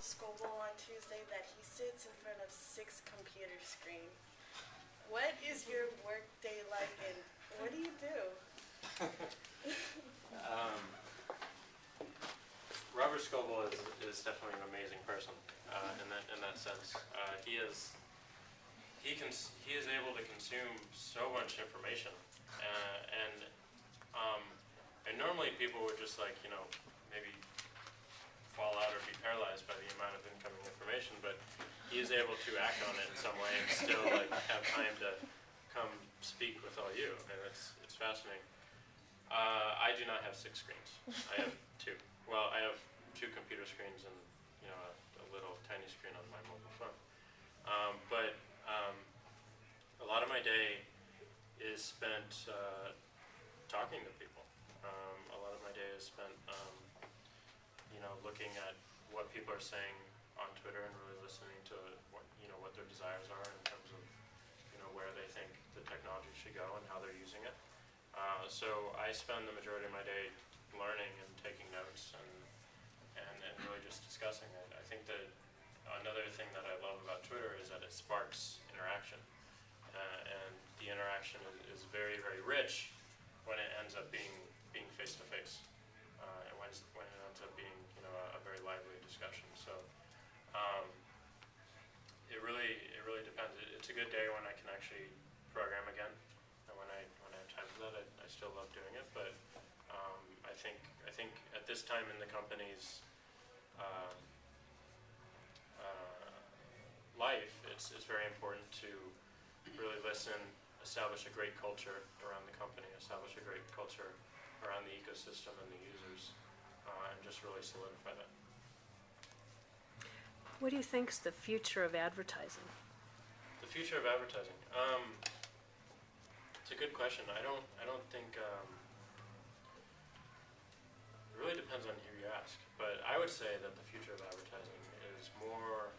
Scoble on Tuesday that he sits in front of 6 computer screens. What is your work day like, and what do you do? Robert Scoble is definitely an amazing person in that sense. He is able to consume so much information, and normally people would just maybe fall out or be paralyzed by the amount of incoming information, but he is able to act on it in some way and still have time to come speak with all you, and it's fascinating. I do not have 6 screens. I have 2. Well, I have 2 computer screens and a little tiny screen on my mobile phone. But a lot of my day is spent talking to people. A lot of my day is spent looking at what people are saying on Twitter and really listening to what their desires are in terms of where they think the technology should go and how they're using it. So I spend the majority of my day learning and taking notes and really just discussing it. I think that another thing that I love about Twitter is that it sparks interaction, and the interaction is very, very rich when it ends up being face to face, and when it ends up being a very lively discussion. So it really depends. It's a good day when I can actually program again, and when I have time for that, I still love doing it. But I think at this time in the company's life, it's very important to really listen, establish a great culture around the company, establish a great culture around the ecosystem and the users, and just really solidify that. What do you think is the future of advertising? The future of advertising. It's a good question. I don't think. It really depends on who you ask, but I would say that the future of advertising is more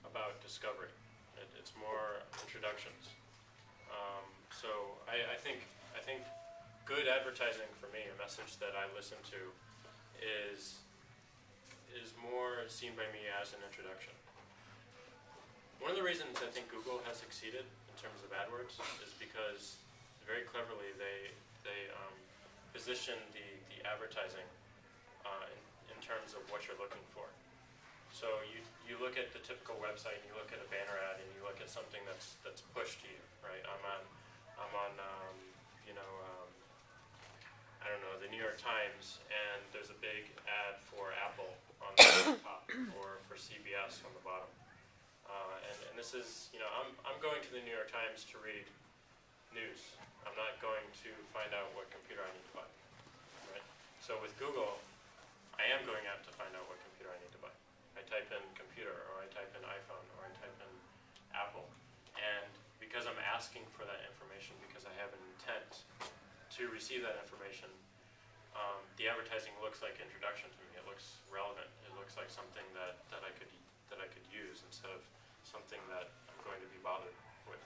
about discovery. It's more introductions. So I think good advertising for me, a message that I listen to, is more seen by me as an introduction. One of the reasons I think Google has succeeded in terms of AdWords is because very cleverly they position the advertising in terms of what you're looking for. So you look at the typical website and you look at a banner ad and you look at something that's pushed to you, right? I'm on I don't know, the New York Times, and there's a big ad for Apple on the top or for CBS on the bottom. And this is, I'm going to the New York Times to read news. I'm not going to find out what computer I need to buy, right? So with Google, I am going out to find out what computer I need to buy. I type in computer, or I type in iPhone, or I type in Apple. And because I'm asking for that information, because I have an intent to receive that information, the advertising looks like introduction to me. It looks relevant. It looks like something that I could use instead of something that I'm going to be bothered with.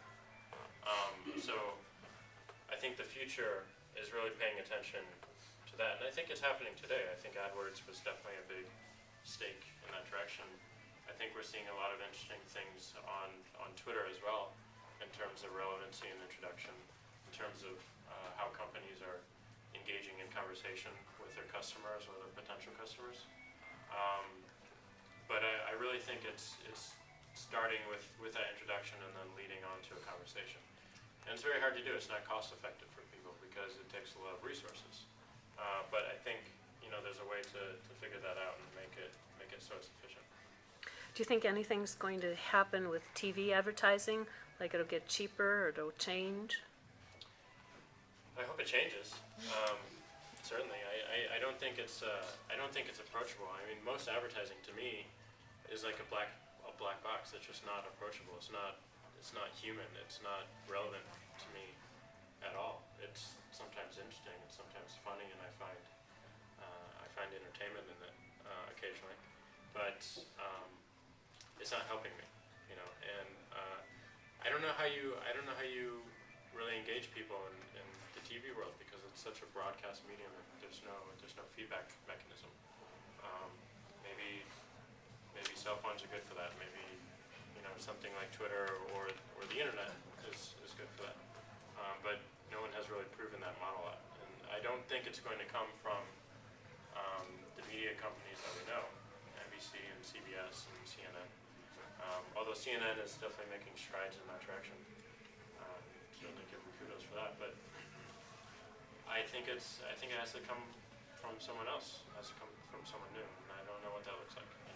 So I think the future is really paying attention to that, and I think it's happening today. I think AdWords was definitely a big stake in that direction. I think we're seeing a lot of interesting things on Twitter as well, in terms of relevancy and introduction, in terms of how companies are engaging in conversation with their customers or their potential customers. But I really think it's starting with that introduction and then leading on to a conversation. And it's very hard to do. It's not cost effective for people because it takes a lot of resources. But I think there's a way to figure that out and make it so it's efficient. Do you think anything's going to happen with TV advertising? Like it'll get cheaper or it'll change? I hope it changes. Certainly, I don't think it's approachable. I mean, most advertising to me is like a black box. It's just not approachable. It's not human. It's not relevant to me at all. It's sometimes interesting. It's sometimes funny, and I find entertainment in it occasionally. But it's not helping me, And I don't know how you really engage people in the TV world because it's such a broadcast medium. There's no feedback mechanism. Maybe something like Twitter or the internet is good for that. But no one has really proven that model out. And I don't think it's going to come from the media companies that we know, NBC and CBS and CNN. Although CNN is definitely making strides in that direction. Certainly give them kudos for that. But I think it has to come from someone else. It has to come from someone new, and I don't know what that looks like.